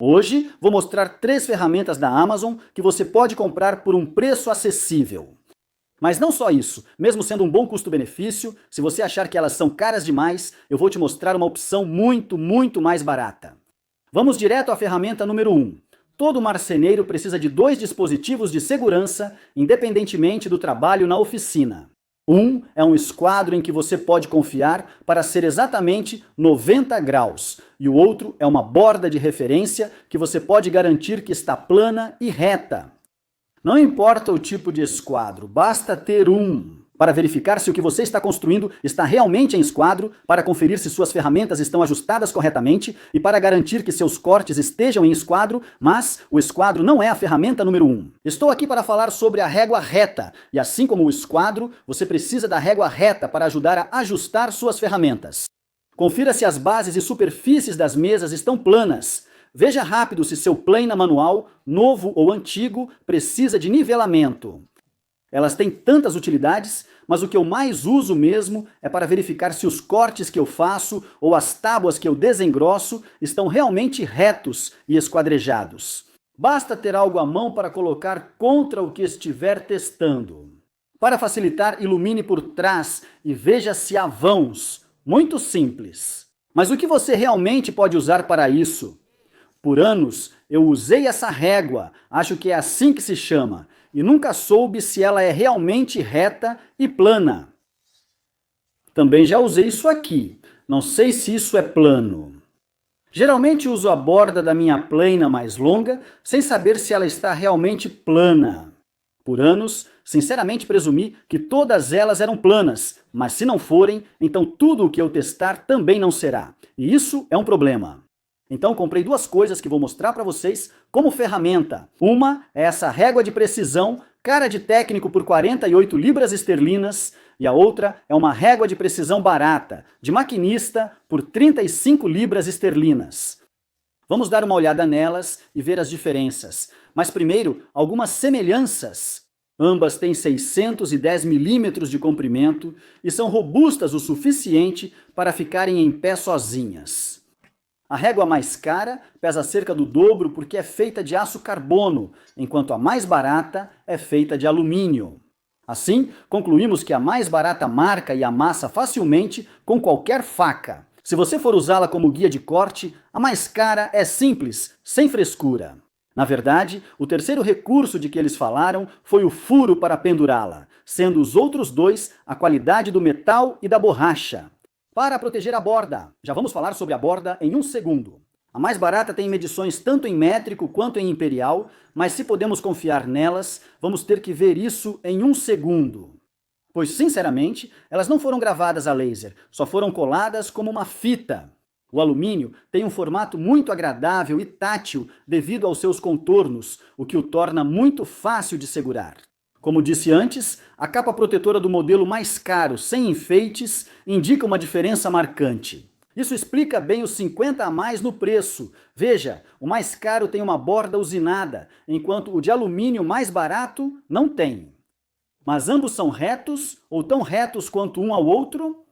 Hoje vou mostrar 3 ferramentas da Amazon que você pode comprar por um preço acessível. Mas não só isso, mesmo sendo um bom custo-benefício, se você achar que elas são caras demais, eu vou te mostrar uma opção muito mais barata. Vamos direto à ferramenta número 1. Todo marceneiro precisa de 2 dispositivos de segurança, independentemente do trabalho na oficina. Um é um esquadro em que você pode confiar para ser exatamente 90 graus, e o outro é uma borda de referência que você pode garantir que está plana e reta. Não importa o tipo de esquadro, basta ter um. Para verificar se o que você está construindo está realmente em esquadro, para conferir se suas ferramentas estão ajustadas corretamente e para garantir que seus cortes estejam em esquadro, mas o esquadro não é a ferramenta número 1. Estou aqui para falar sobre a régua reta, e assim como o esquadro, você precisa da régua reta para ajudar a ajustar suas ferramentas. Confira se as bases e superfícies das mesas estão planas. Veja rápido se seu plane manual, novo ou antigo, precisa de nivelamento. Elas têm tantas utilidades, mas o que eu mais uso mesmo é para verificar se os cortes que eu faço ou as tábuas que eu desengrosso estão realmente retos e esquadrejados. Basta ter algo à mão para colocar contra o que estiver testando. Para facilitar, ilumine por trás e veja se há vãos. Muito simples. Mas o que você realmente pode usar para isso? Por anos, eu usei essa régua, acho que é assim que se chama, e nunca soube se ela é realmente reta e plana. Também já usei isso aqui, não sei se isso é plano. Geralmente uso a borda da minha plana mais longa, sem saber se ela está realmente plana. Por anos, sinceramente presumi que todas elas eram planas, mas se não forem, então tudo o que eu testar também não será, e isso é um problema. Então comprei 2 coisas que vou mostrar para vocês como ferramenta. Uma é essa régua de precisão, cara de técnico por 48 libras esterlinas, e a outra é uma régua de precisão barata, de maquinista, por 35 libras esterlinas. Vamos dar uma olhada nelas e ver as diferenças. Mas primeiro, algumas semelhanças. Ambas têm 610 milímetros de comprimento e são robustas o suficiente para ficarem em pé sozinhas. A régua mais cara pesa cerca do dobro porque é feita de aço carbono, enquanto a mais barata é feita de alumínio. Assim, concluímos que a mais barata marca e amassa facilmente com qualquer faca. Se você for usá-la como guia de corte, a mais cara é simples, sem frescura. Na verdade, o terceiro recurso de que eles falaram foi o furo para pendurá-la, sendo os outros 2 a qualidade do metal e da borracha. Para proteger a borda, já vamos falar sobre a borda em um segundo. A mais barata tem medições tanto em métrico quanto em imperial, mas se podemos confiar nelas, vamos ter que ver isso em um segundo. Pois, sinceramente, elas não foram gravadas a laser, só foram coladas como uma fita. O alumínio tem um formato muito agradável e tátil devido aos seus contornos, o que o torna muito fácil de segurar. Como disse antes, a capa protetora do modelo mais caro, sem enfeites, indica uma diferença marcante. Isso explica bem os 50 a mais no preço. Veja, o mais caro tem uma borda usinada, enquanto o de alumínio mais barato não tem. Mas ambos são retos, ou tão retos quanto um ao outro?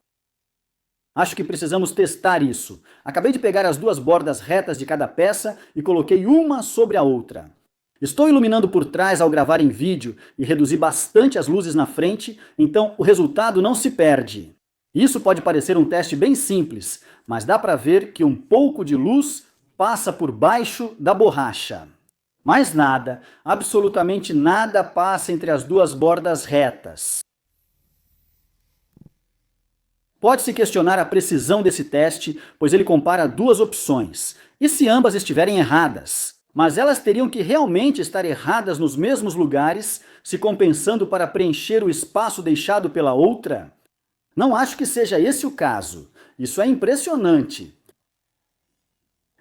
Acho que precisamos testar isso. Acabei de pegar as 2 bordas retas de cada peça e coloquei uma sobre a outra. Estou iluminando por trás ao gravar em vídeo e reduzi bastante as luzes na frente, então o resultado não se perde. Isso pode parecer um teste bem simples, mas dá para ver que um pouco de luz passa por baixo da borracha. Mas nada, absolutamente nada passa entre as 2 bordas retas. Pode-se questionar a precisão desse teste, pois ele compara 2 opções. E se ambas estiverem erradas? Mas elas teriam que realmente estar erradas nos mesmos lugares, se compensando para preencher o espaço deixado pela outra? Não acho que seja esse o caso. Isso é impressionante.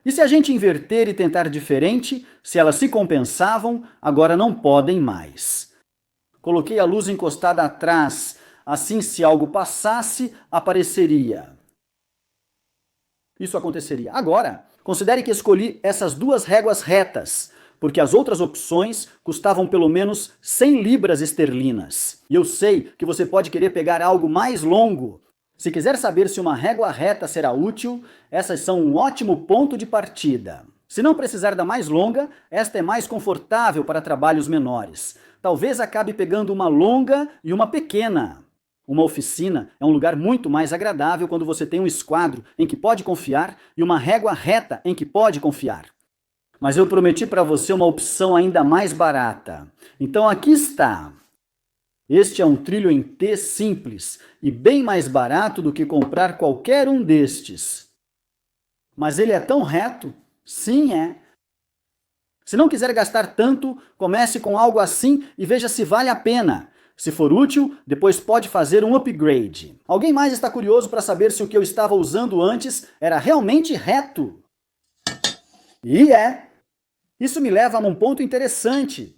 E se a gente inverter e tentar diferente, se elas se compensavam, agora não podem mais. Coloquei a luz encostada atrás, assim se algo passasse, apareceria. Isso aconteceria. Agora, considere que escolhi essas 2 réguas retas, porque as outras opções custavam pelo menos 100 libras esterlinas. E eu sei que você pode querer pegar algo mais longo. Se quiser saber se uma régua reta será útil, essas são um ótimo ponto de partida. Se não precisar da mais longa, esta é mais confortável para trabalhos menores. Talvez acabe pegando uma longa e uma pequena. Uma oficina é um lugar muito mais agradável quando você tem um esquadro em que pode confiar e uma régua reta em que pode confiar. Mas eu prometi para você uma opção ainda mais barata. Então aqui está. Este é um trilho em T simples e bem mais barato do que comprar qualquer um destes. Mas ele é tão reto? Sim, é. Se não quiser gastar tanto, comece com algo assim e veja se vale a pena. Se for útil, depois pode fazer um upgrade. Alguém mais está curioso para saber se o que eu estava usando antes era realmente reto? E é. Isso me leva a um ponto interessante.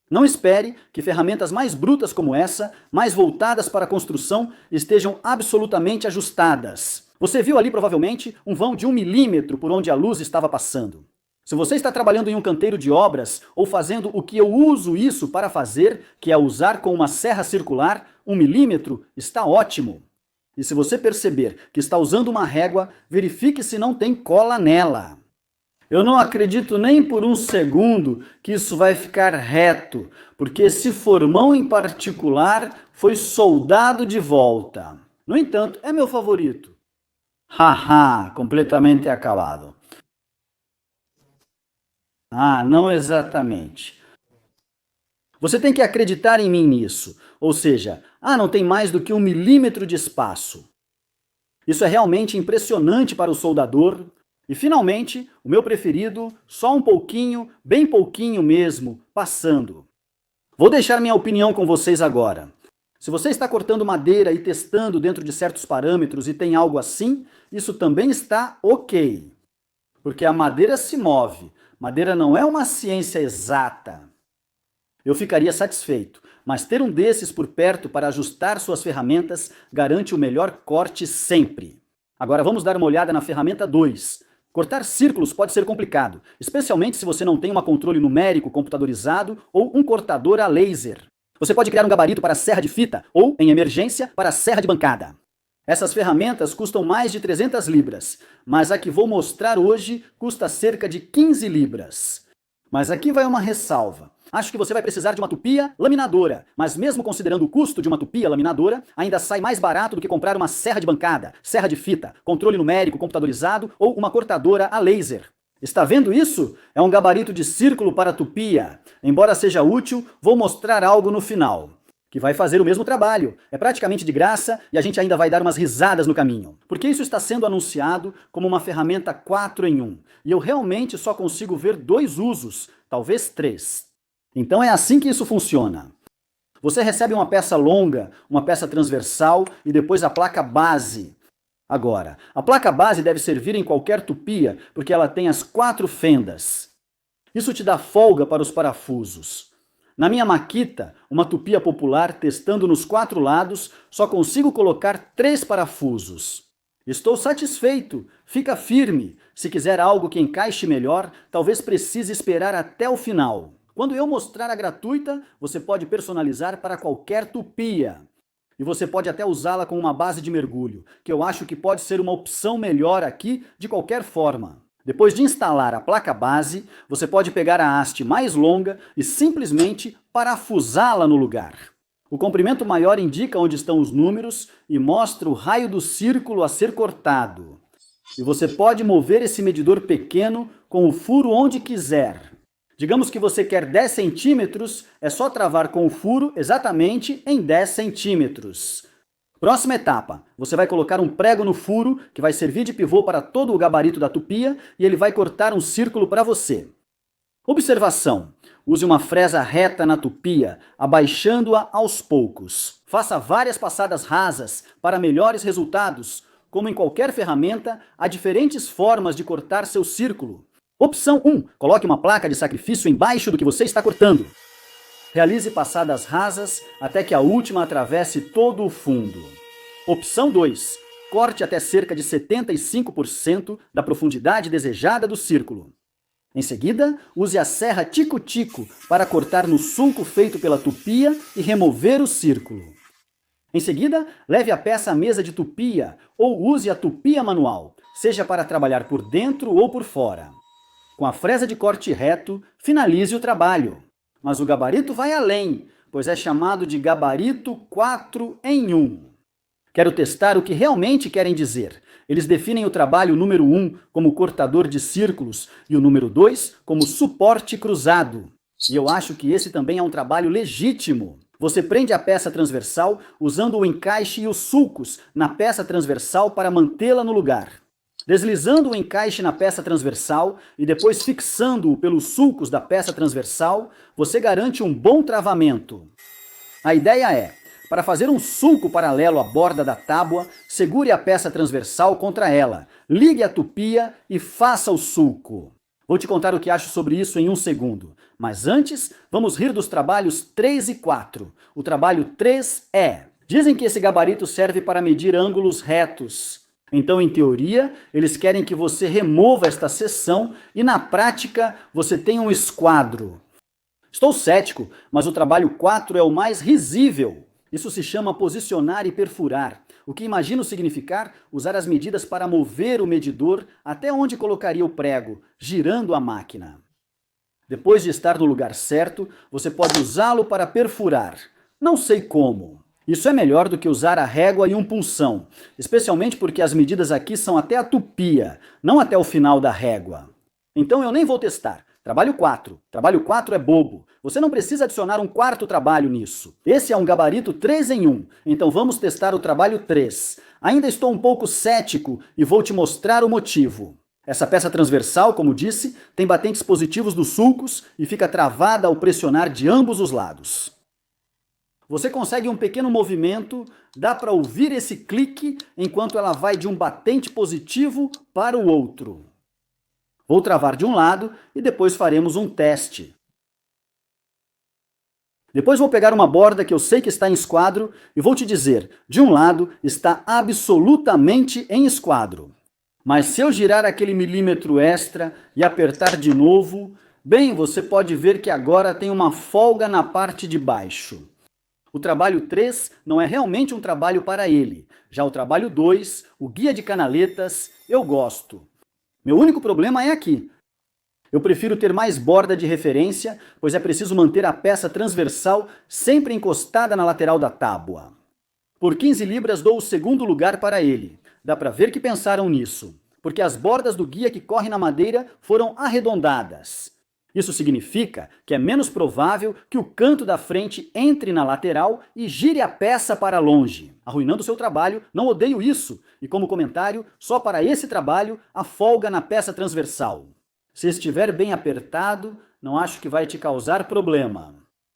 Não espere que ferramentas mais brutas como essa, mais voltadas para a construção, estejam absolutamente ajustadas. Você viu ali provavelmente um vão de 1 milímetro por onde a luz estava passando. Se você está trabalhando em um canteiro de obras ou fazendo o que eu uso isso para fazer, que é usar com uma serra circular, 1 milímetro está ótimo. E se você perceber que está usando uma régua, verifique se não tem cola nela. Eu não acredito nem por um segundo que isso vai ficar reto, porque esse formão em particular foi soldado de volta. No entanto, é meu favorito. Haha, completamente acabado. Ah, não exatamente. Você tem que acreditar em mim nisso. Ou seja, não tem mais do que 1 milímetro de espaço. Isso é realmente impressionante para o soldador. E finalmente, o meu preferido, só um pouquinho, bem pouquinho mesmo, passando. Vou deixar minha opinião com vocês agora. Se você está cortando madeira e testando dentro de certos parâmetros e tem algo assim, isso também está ok. Porque a madeira se move. Madeira não é uma ciência exata. Eu ficaria satisfeito, mas ter um desses por perto para ajustar suas ferramentas garante o melhor corte sempre. Agora vamos dar uma olhada na ferramenta 2. Cortar círculos pode ser complicado, especialmente se você não tem um controle numérico computadorizado ou um cortador a laser. Você pode criar um gabarito para serra de fita ou, em emergência, para serra de bancada. Essas ferramentas custam mais de 300 libras, mas a que vou mostrar hoje custa cerca de 15 libras. Mas aqui vai uma ressalva. Acho que você vai precisar de uma tupia laminadora, mas mesmo considerando o custo de uma tupia laminadora, ainda sai mais barato do que comprar uma serra de bancada, serra de fita, controle numérico computadorizado ou uma cortadora a laser. Está vendo isso? É um gabarito de círculo para tupia. Embora seja útil, vou mostrar algo no final, que vai fazer o mesmo trabalho. É praticamente de graça e a gente ainda vai dar umas risadas no caminho. Porque isso está sendo anunciado como uma ferramenta 4 em 1. E eu realmente só consigo ver 2 usos, talvez 3. Então é assim que isso funciona. Você recebe uma peça longa, uma peça transversal e depois a placa base. Agora, a placa base deve servir em qualquer tupia, porque ela tem as 4 fendas. Isso te dá folga para os parafusos. Na minha Makita, uma tupia popular, testando nos 4 lados, só consigo colocar 3 parafusos. Estou satisfeito, fica firme. Se quiser algo que encaixe melhor, talvez precise esperar até o final. Quando eu mostrar a gratuita, você pode personalizar para qualquer tupia. E você pode até usá-la com uma base de mergulho, que eu acho que pode ser uma opção melhor aqui de qualquer forma. Depois de instalar a placa base, você pode pegar a haste mais longa e simplesmente parafusá-la no lugar. O comprimento maior indica onde estão os números e mostra o raio do círculo a ser cortado. E você pode mover esse medidor pequeno com o furo onde quiser. Digamos que você quer 10 centímetros, é só travar com o furo exatamente em 10 centímetros. Próxima etapa, você vai colocar um prego no furo, que vai servir de pivô para todo o gabarito da tupia, e ele vai cortar um círculo para você. Observação: use uma fresa reta na tupia, abaixando-a aos poucos. Faça várias passadas rasas para melhores resultados. Como em qualquer ferramenta, há diferentes formas de cortar seu círculo. Opção 1. Coloque uma placa de sacrifício embaixo do que você está cortando. Realize passadas rasas até que a última atravesse todo o fundo. Opção 2. Corte até cerca de 75% da profundidade desejada do círculo. Em seguida, use a serra tico-tico para cortar no sulco feito pela tupia e remover o círculo. Em seguida, leve a peça à mesa de tupia ou use a tupia manual, seja para trabalhar por dentro ou por fora. Com a fresa de corte reto, finalize o trabalho. Mas o gabarito vai além, pois é chamado de gabarito 4 em 1. Quero testar o que realmente querem dizer. Eles definem o trabalho número 1 como cortador de círculos e o número 2 como suporte cruzado. E eu acho que esse também é um trabalho legítimo. Você prende a peça transversal usando o encaixe e os sulcos na peça transversal para mantê-la no lugar. Deslizando o encaixe na peça transversal e depois fixando-o pelos sulcos da peça transversal, você garante um bom travamento. A ideia é, para fazer um sulco paralelo à borda da tábua, segure a peça transversal contra ela, ligue a tupia e faça o sulco. Vou te contar o que acho sobre isso em um segundo. Mas antes, vamos rir dos trabalhos 3 e 4. O trabalho 3 é... Dizem que esse gabarito serve para medir ângulos retos. Então, em teoria, eles querem que você remova esta seção e, na prática, você tenha um esquadro. Estou cético, mas o trabalho 4 é o mais risível. Isso se chama posicionar e perfurar, o que imagino significar usar as medidas para mover o medidor até onde colocaria o prego, girando a máquina. Depois de estar no lugar certo, você pode usá-lo para perfurar. Não sei como. Isso é melhor do que usar a régua e um punção, especialmente porque as medidas aqui são até a tupia, não até o final da régua. Então eu nem vou testar. Trabalho 4. Trabalho 4 é bobo. Você não precisa adicionar um quarto trabalho nisso. Esse é um gabarito 3 em 1, então vamos testar o trabalho 3. Ainda estou um pouco cético e vou te mostrar o motivo. Essa peça transversal, como disse, tem batentes positivos dos sulcos e fica travada ao pressionar de ambos os lados. Você consegue um pequeno movimento, dá para ouvir esse clique enquanto ela vai de um batente positivo para o outro. Vou travar de um lado e depois faremos um teste. Depois vou pegar uma borda que eu sei que está em esquadro e vou te dizer, de um lado está absolutamente em esquadro. Mas se eu girar aquele milímetro extra e apertar de novo, bem, você pode ver que agora tem uma folga na parte de baixo. O trabalho 3 não é realmente um trabalho para ele. Já o trabalho 2, o guia de canaletas, eu gosto. Meu único problema é aqui. Eu prefiro ter mais borda de referência, pois é preciso manter a peça transversal sempre encostada na lateral da tábua. Por 15 libras dou o segundo lugar para ele. Dá para ver que pensaram nisso, porque as bordas do guia que corre na madeira foram arredondadas. Isso significa que é menos provável que o canto da frente entre na lateral e gire a peça para longe. Arruinando seu trabalho, não odeio isso. E como comentário, só para esse trabalho, a folga na peça transversal. Se estiver bem apertado, não acho que vai te causar problema.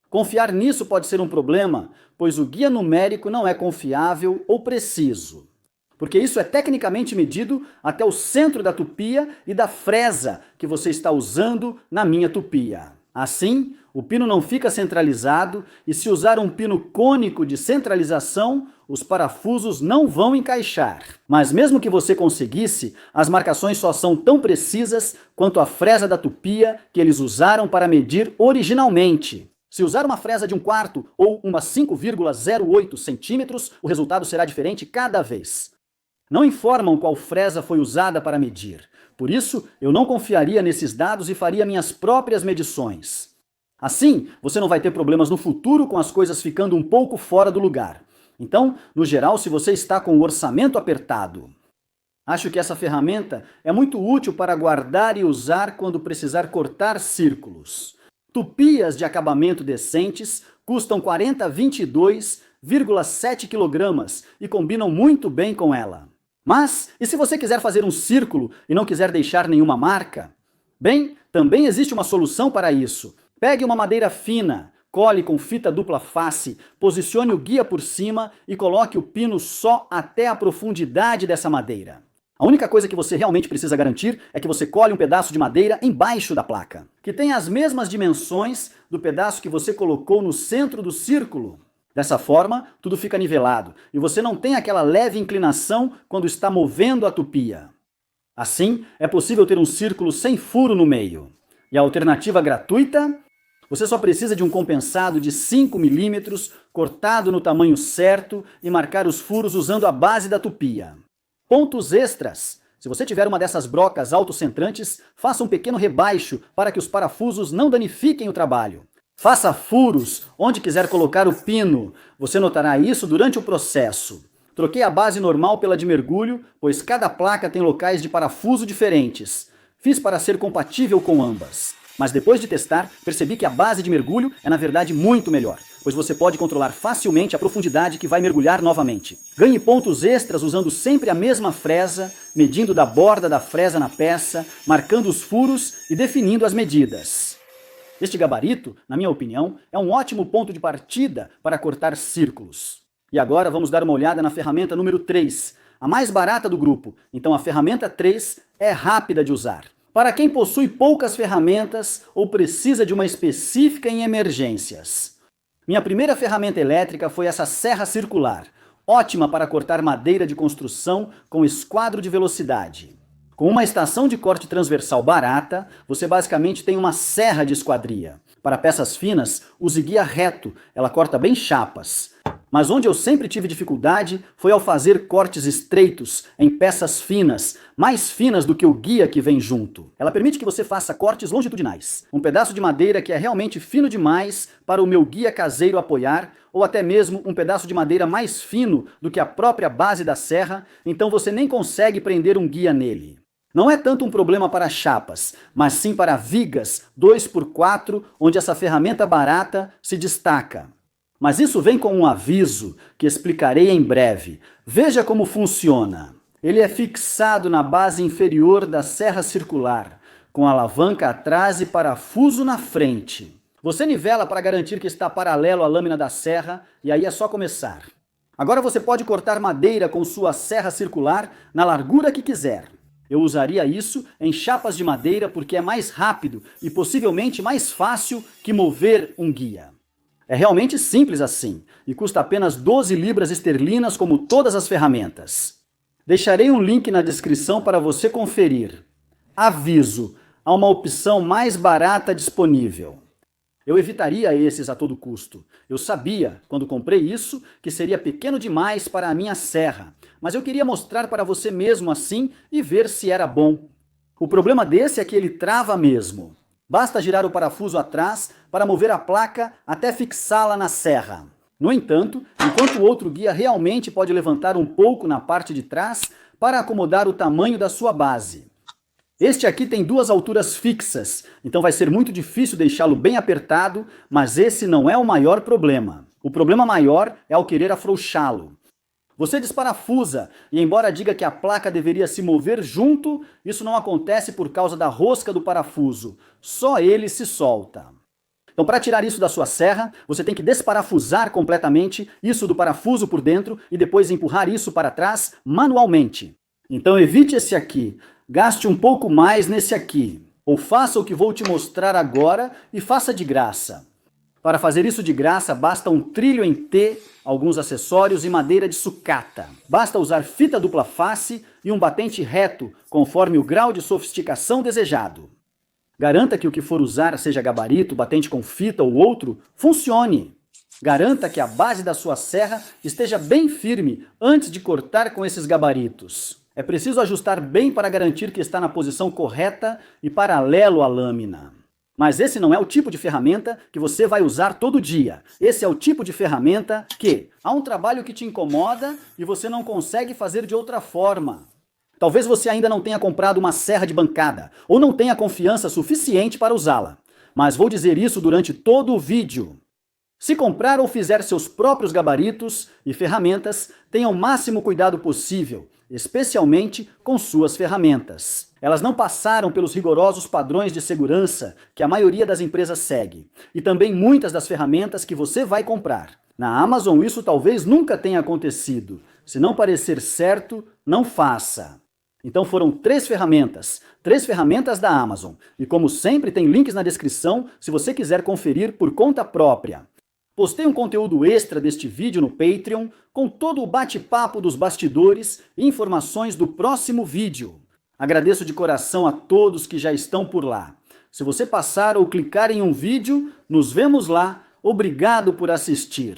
Confiar nisso pode ser um problema, pois o guia numérico não é confiável ou preciso. Porque isso é tecnicamente medido até o centro da tupia e da fresa que você está usando na minha tupia. Assim, o pino não fica centralizado e se usar um pino cônico de centralização, os parafusos não vão encaixar. Mas mesmo que você conseguisse, as marcações só são tão precisas quanto a fresa da tupia que eles usaram para medir originalmente. Se usar uma fresa de 1/4 ou uma 5,08 centímetros, o resultado será diferente cada vez. Não informam qual fresa foi usada para medir. Por isso, eu não confiaria nesses dados e faria minhas próprias medições. Assim, você não vai ter problemas no futuro com as coisas ficando um pouco fora do lugar. Então, no geral, se você está com o orçamento apertado. Acho que essa ferramenta é muito útil para guardar e usar quando precisar cortar círculos. Tupias de acabamento decentes custam 40,22,7 kg e combinam muito bem com ela. Mas, e se você quiser fazer um círculo e não quiser deixar nenhuma marca? Bem, também existe uma solução para isso. Pegue uma madeira fina, cole com fita dupla face, posicione o guia por cima e coloque o pino só até a profundidade dessa madeira. A única coisa que você realmente precisa garantir é que você cole um pedaço de madeira embaixo da placa, que tem as mesmas dimensões do pedaço que você colocou no centro do círculo. Dessa forma, tudo fica nivelado e você não tem aquela leve inclinação quando está movendo a tupia. Assim, é possível ter um círculo sem furo no meio. E a alternativa gratuita? Você só precisa de um compensado de 5 milímetros, cortado no tamanho certo e marcar os furos usando a base da tupia. Pontos extras. Se você tiver uma dessas brocas autocentrantes, faça um pequeno rebaixo para que os parafusos não danifiquem o trabalho. Faça furos onde quiser colocar o pino. Você notará isso durante o processo. Troquei a base normal pela de mergulho, pois cada placa tem locais de parafuso diferentes. Fiz para ser compatível com ambas. Mas depois de testar, percebi que a base de mergulho é na verdade muito melhor, pois você pode controlar facilmente a profundidade que vai mergulhar novamente. Ganhe pontos extras usando sempre a mesma fresa, medindo da borda da fresa na peça, marcando os furos e definindo as medidas. Este gabarito, na minha opinião, é um ótimo ponto de partida para cortar círculos. E agora vamos dar uma olhada na ferramenta número 3, a mais barata do grupo. Então a ferramenta 3 é rápida de usar. Para quem possui poucas ferramentas ou precisa de uma específica em emergências. Minha primeira ferramenta elétrica foi essa serra circular, ótima para cortar madeira de construção com esquadro de velocidade. Com uma estação de corte transversal barata, você basicamente tem uma serra de esquadria. Para peças finas, use guia reto, ela corta bem chapas. Mas onde eu sempre tive dificuldade foi ao fazer cortes estreitos em peças finas, mais finas do que o guia que vem junto. Ela permite que você faça cortes longitudinais. Um pedaço de madeira que é realmente fino demais para o meu guia caseiro apoiar, ou até mesmo um pedaço de madeira mais fino do que a própria base da serra, então você nem consegue prender um guia nele. Não é tanto um problema para chapas, mas sim para vigas 2x4, onde essa ferramenta barata se destaca. Mas isso vem com um aviso que explicarei em breve. Veja como funciona. Ele é fixado na base inferior da serra circular, com alavanca atrás e parafuso na frente. Você nivela para garantir que está paralelo à lâmina da serra e aí é só começar. Agora você pode cortar madeira com sua serra circular na largura que quiser. Eu usaria isso em chapas de madeira porque é mais rápido e possivelmente mais fácil que mover um guia. É realmente simples assim, e custa apenas 12 libras esterlinas como todas as ferramentas. Deixarei um link na descrição para você conferir. Aviso, há uma opção mais barata disponível. Eu evitaria esses a todo custo. Eu sabia, quando comprei isso, que seria pequeno demais para a minha serra, mas eu queria mostrar para você mesmo assim e ver se era bom. O problema desse é que ele trava mesmo. Basta girar o parafuso atrás para mover a placa até fixá-la na serra. No entanto, enquanto o outro guia realmente pode levantar um pouco na parte de trás para acomodar o tamanho da sua base. Este aqui tem duas alturas fixas, então vai ser muito difícil deixá-lo bem apertado, mas esse não é o maior problema. O problema maior é ao querer afrouxá-lo. Você desparafusa, e embora diga que a placa deveria se mover junto, isso não acontece por causa da rosca do parafuso. Só ele se solta. Então, para tirar isso da sua serra, você tem que desparafusar completamente isso do parafuso por dentro e depois empurrar isso para trás manualmente. Então, evite esse aqui. Gaste um pouco mais nesse aqui. Ou faça o que vou te mostrar agora e faça de graça. Para fazer isso de graça, basta um trilho em T, alguns acessórios e madeira de sucata. Basta usar fita dupla face e um batente reto, conforme o grau de sofisticação desejado. Garanta que o que for usar, seja gabarito, batente com fita ou outro, funcione. Garanta que a base da sua serra esteja bem firme antes de cortar com esses gabaritos. É preciso ajustar bem para garantir que está na posição correta e paralelo à lâmina. Mas esse não é o tipo de ferramenta que você vai usar todo dia. Esse é o tipo de ferramenta que há um trabalho que te incomoda e você não consegue fazer de outra forma. Talvez você ainda não tenha comprado uma serra de bancada ou não tenha confiança suficiente para usá-la. Mas vou dizer isso durante todo o vídeo. Se comprar ou fizer seus próprios gabaritos e ferramentas, tenha o máximo cuidado possível, especialmente com suas ferramentas. Elas não passaram pelos rigorosos padrões de segurança que a maioria das empresas segue, e também muitas das ferramentas que você vai comprar. Na Amazon isso talvez nunca tenha acontecido. Se não parecer certo, não faça. Então foram 3 ferramentas da Amazon, e como sempre tem links na descrição se você quiser conferir por conta própria. Postei um conteúdo extra deste vídeo no Patreon, com todo o bate-papo dos bastidores e informações do próximo vídeo. Agradeço de coração a todos que já estão por lá. Se você passar ou clicar em um vídeo, nos vemos lá. Obrigado por assistir.